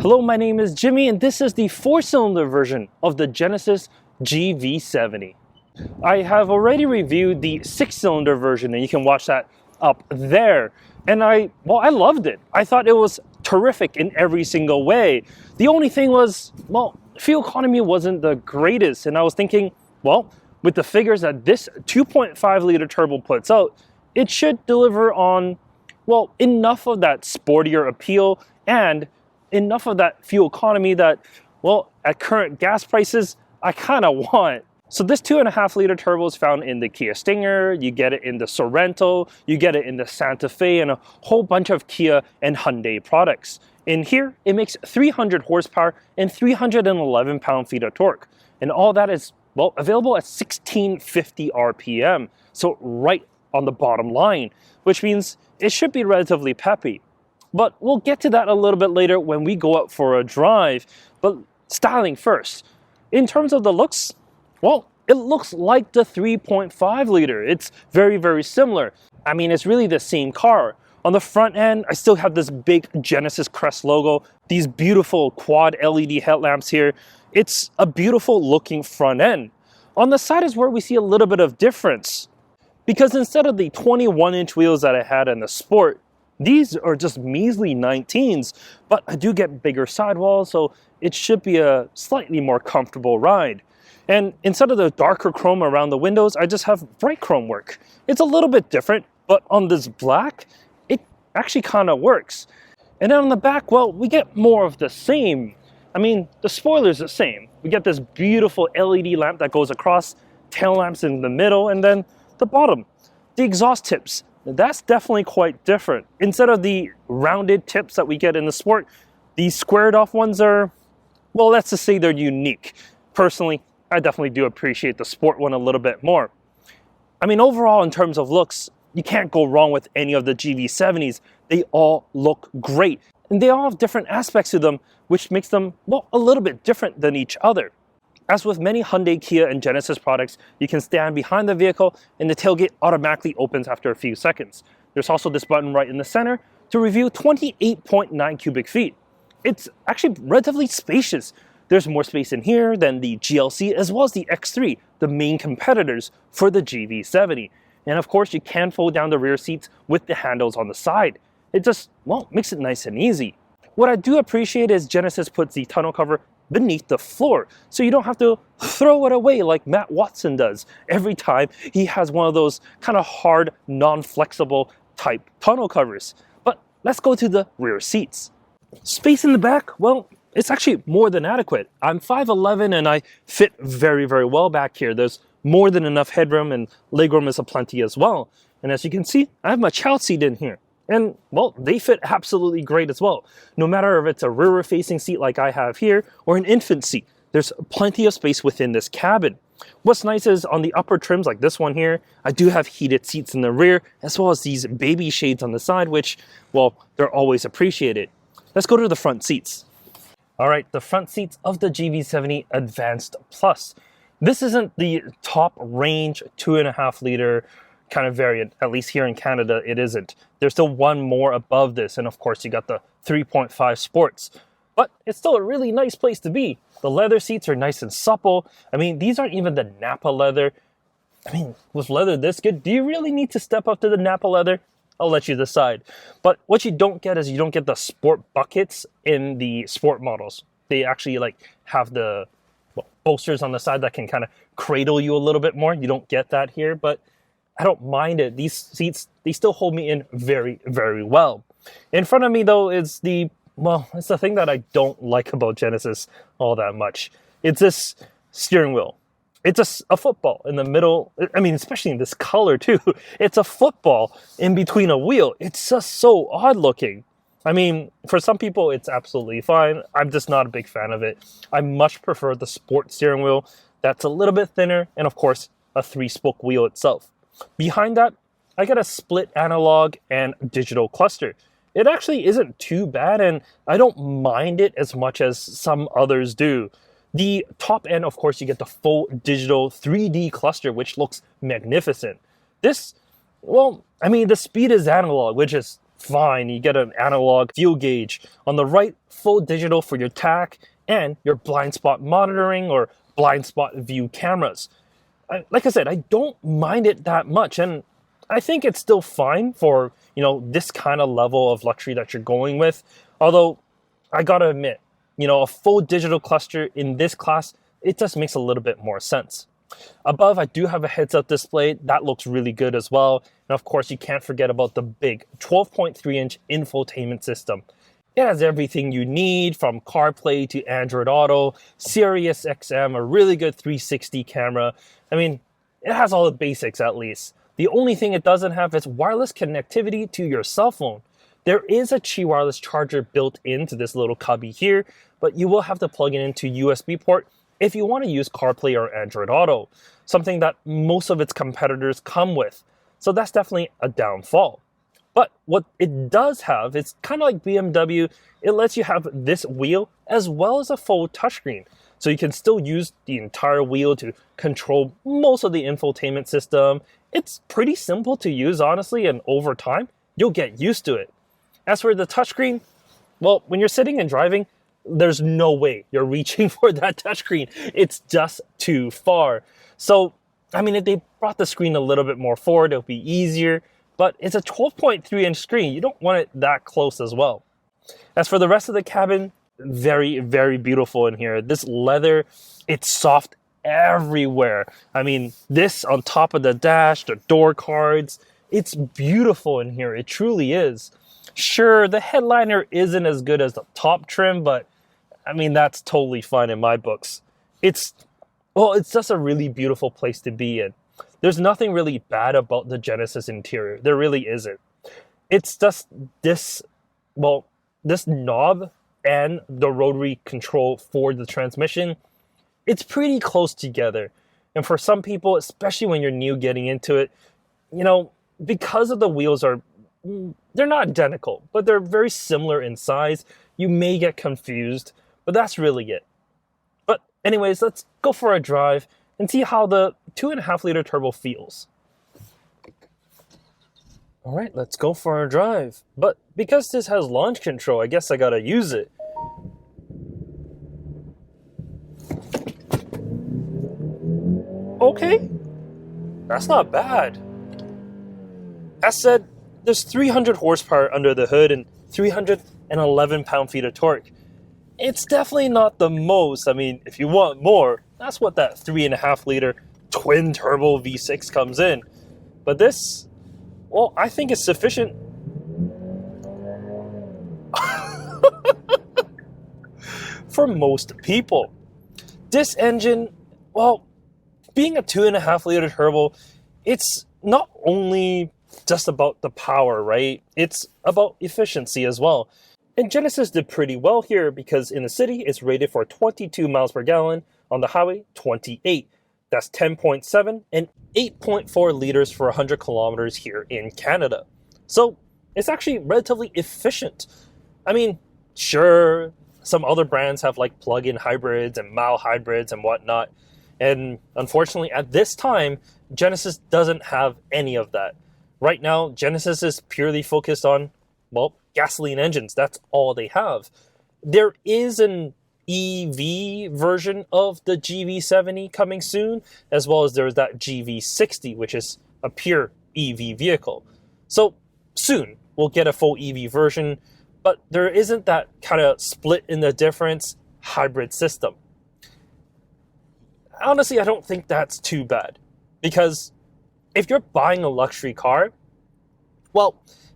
Hello, my name is Jimmy, and this is the 4-cylinder version of the Genesis GV70. I have already reviewed the 6-cylinder version, and you can watch that up there. And I loved it. I thought it was terrific in every single way. The only thing was, fuel economy wasn't the greatest, and I was thinking, with the figures that this 2.5 liter turbo puts out, it should deliver on, enough of that sportier appeal and enough of that fuel economy that, at current gas prices, I kind of want. So this 2.5 liter turbo is found in the Kia Stinger, you get it in the Sorento, you get it in the Santa Fe, and a whole bunch of Kia and Hyundai products. In here, it makes 300 horsepower and 311 pound-feet of torque. And all that is, available at 1650 RPM. So right on the bottom line, which means it should be relatively peppy. But we'll get to that a little bit later when we go out for a drive. But styling first. In terms of the looks, it looks like the 3.5 liter. It's very, very similar. I mean, it's really the same car. On the front end, I still have this big Genesis crest logo, these beautiful quad LED headlamps here. It's a beautiful looking front end. On the side is where we see a little bit of difference. Because instead of the 21-inch wheels that I had in the Sport, these are just measly 19s, but I do get bigger sidewalls, so it should be a slightly more comfortable ride. And instead of the darker chrome around the windows, I just have bright chrome work. It's a little bit different, but on this black, it actually kind of works. And then on the back, we get more of the same. I mean, the spoiler's the same. We get this beautiful LED lamp that goes across, tail lamps in the middle, and then the bottom. The exhaust tips, that's definitely quite different. Instead of the rounded tips that we get in the Sport, these squared off ones are, let's just say they're unique. Personally, I definitely do appreciate the Sport one a little bit more. I mean, overall, in terms of looks, you can't go wrong with any of the GV70s. They all look great. And they all have different aspects to them, which makes them, a little bit different than each other. As with many Hyundai, Kia, and Genesis products, you can stand behind the vehicle and the tailgate automatically opens after a few seconds. There's also this button right in the center to review 28.9 cubic feet. It's actually relatively spacious. There's more space in here than the GLC as well as the X3, the main competitors for the GV70. And of course, you can fold down the rear seats with the handles on the side. It just, makes it nice and easy. What I do appreciate is Genesis puts the tonneau cover beneath the floor, so you don't have to throw it away like Matt Watson does every time he has one of those kind of hard, non-flexible type tonneau covers. But let's go to the rear seats. Space in the back, it's actually more than adequate. I'm 5'11" and I fit very, very well back here. There's more than enough headroom and legroom is aplenty as well. And as you can see, I have my child seat in here. And, they fit absolutely great as well. No matter if it's a rear-facing seat like I have here or an infant seat, there's plenty of space within this cabin. What's nice is on the upper trims like this one here, I do have heated seats in the rear as well as these baby shades on the side, which, they're always appreciated. Let's go to the front seats. All right, the front seats of the GV70 Advanced Plus. This isn't the top range 2.5 liter kind of variant, at least here in Canada, it isn't. There's still one more above this, and of course you got the 3.5 Sports. But it's still a really nice place to be. The leather seats are nice and supple. I mean, these aren't even the Nappa leather. I mean, with leather this good, do you really need to step up to the Nappa leather? I'll let you decide. But what you don't get is you don't get the Sport buckets in the Sport models. They actually have the bolsters on the side that can kind of cradle you a little bit more. You don't get that here, but I don't mind it. These seats, they still hold me in very, very well. In front of me though is it's the thing that I don't like about Genesis all that much. It's this steering wheel. It's a football in the middle. I mean, especially in this color too. It's a football in between a wheel. It's just so odd looking. I mean, for some people, it's absolutely fine. I'm just not a big fan of it. I much prefer the Sport steering wheel that's a little bit thinner and of course, a 3-spoke wheel itself. Behind that, I got a split analog and digital cluster. It actually isn't too bad and I don't mind it as much as some others do. The top end, of course, you get the full digital 3D cluster, which looks magnificent. This, the speed is analog, which is fine. You get an analog fuel gauge. On the right, full digital for your tach and your blind spot monitoring or blind spot view cameras. Like I said, I don't mind it that much, and I think it's still fine for, this kind of level of luxury that you're going with. Although, I gotta admit, a full digital cluster in this class, it just makes a little bit more sense. Above, I do have a heads-up display. That looks really good as well. And of course, you can't forget about the big 12.3-inch infotainment system. It has everything you need, from CarPlay to Android Auto, Sirius XM, a really good 360 camera. I mean, it has all the basics at least. The only thing it doesn't have is wireless connectivity to your cell phone. There is a Qi wireless charger built into this little cubby here, but you will have to plug it into USB port if you want to use CarPlay or Android Auto, something that most of its competitors come with. So that's definitely a downfall. But what it does have, it's kind of like BMW, it lets you have this wheel as well as a full touchscreen. So you can still use the entire wheel to control most of the infotainment system. It's pretty simple to use, honestly, and over time, you'll get used to it. As for the touchscreen, well, when you're sitting and driving, there's no way you're reaching for that touchscreen. It's just too far. So, if they brought the screen a little bit more forward, it'll be easier. But it's a 12.3-inch screen. You don't want it that close as well. As for the rest of the cabin, very, very beautiful in here. This leather, it's soft everywhere. This on top of the dash, the door cards, it's beautiful in here. It truly is. Sure, the headliner isn't as good as the top trim, but that's totally fine in my books. It's just a really beautiful place to be in. There's nothing really bad about the Genesis interior. There really isn't. It's just this knob and the rotary control for the transmission, it's pretty close together. And for some people, especially when you're new getting into it, because of the wheels they're not identical, but they're very similar in size. You may get confused, but that's really it. But anyways, let's go for a drive and see how the 2.5-liter turbo feels. All right, let's go for a drive. But because this has launch control, I guess I gotta use it. Okay, that's not bad. As said, there's 300 horsepower under the hood and 311 pound-feet of torque. It's definitely not the most. If you want more, that's what that 3.5-liter twin-turbo V6 comes in. But this, I think it's sufficient. For most people. This engine, being a 2.5-liter turbo, it's not only just about the power, right? It's about efficiency as well. And Genesis did pretty well here because in the city, it's rated for 22 miles per gallon. On the highway, 28. That's 10.7 and 8.4 liters for 100 kilometers here in Canada. So it's actually relatively efficient. Sure, some other brands have like plug-in hybrids and mild hybrids and whatnot. And unfortunately, at this time, Genesis doesn't have any of that. Right now, Genesis is purely focused on, gasoline engines. That's all they have. There is an EV version of the GV70 coming soon, as well as there's that GV60, which is a pure EV vehicle. So soon, we'll get a full EV version, but there isn't that kind of split in the difference hybrid system. Honestly, I don't think that's too bad, because if you're buying a luxury car,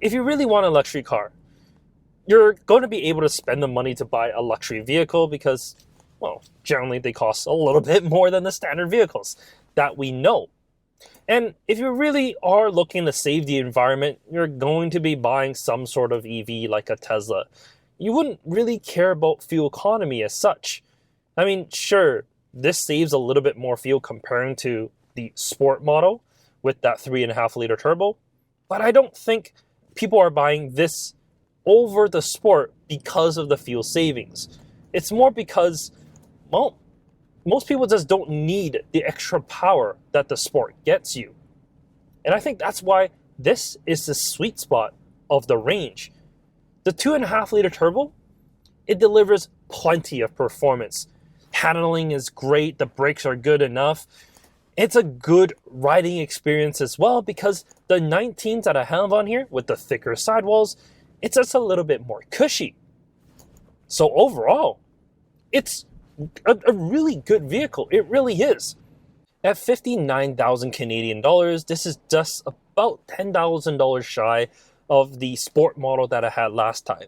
if you really want a luxury car, you're going to be able to spend the money to buy a luxury vehicle because, generally they cost a little bit more than the standard vehicles that we know. And if you really are looking to save the environment, you're going to be buying some sort of EV like a Tesla. You wouldn't really care about fuel economy as such. Sure, this saves a little bit more fuel comparing to the Sport model with that 3.5-liter turbo, but I don't think people are buying this over the Sport because of the fuel savings. It's more because, most people just don't need the extra power that the Sport gets you. And I think that's why this is the sweet spot of the range. The 2.5-liter turbo, it delivers plenty of performance. Handling is great, the brakes are good enough. It's a good riding experience as well because the 19s that I have on here with the thicker sidewalls, it's just a little bit more cushy. So overall, it's a really good vehicle. It really is. At 59,000 Canadian dollars, this is just about $10,000 shy of the sport model that I had last time.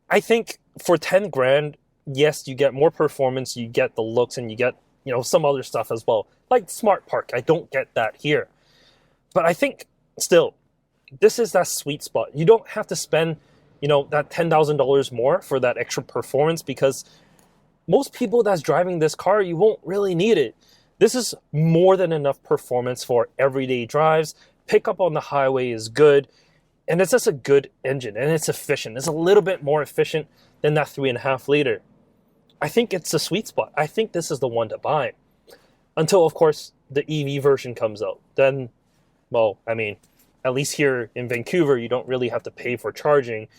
I think for 10 grand, yes, you get more performance, you get the looks, and you get, some other stuff as well, like Smart Park. I don't get that here. But I think still, this is that sweet spot. You don't have to spend, that $10,000 more for that extra performance because most people that's driving this car, you won't really need it. This is more than enough performance for everyday drives. Pickup on the highway is good. And it's just a good engine and it's efficient. It's a little bit more efficient than that 3.5-liter. I think it's the sweet spot. I think this is the one to buy. Until, of course, the EV version comes out. Then, well, I mean, at least here in Vancouver, you don't really have to pay for charging.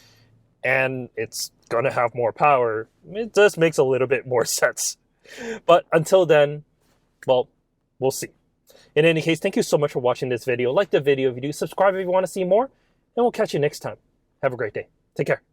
And it's going to have more power. It just makes a little bit more sense. But until then, well, we'll see. In any case, thank you so much for watching this video. Like the video if you do. Subscribe if you want to see more. And we'll catch you next time. Have a great day. Take care.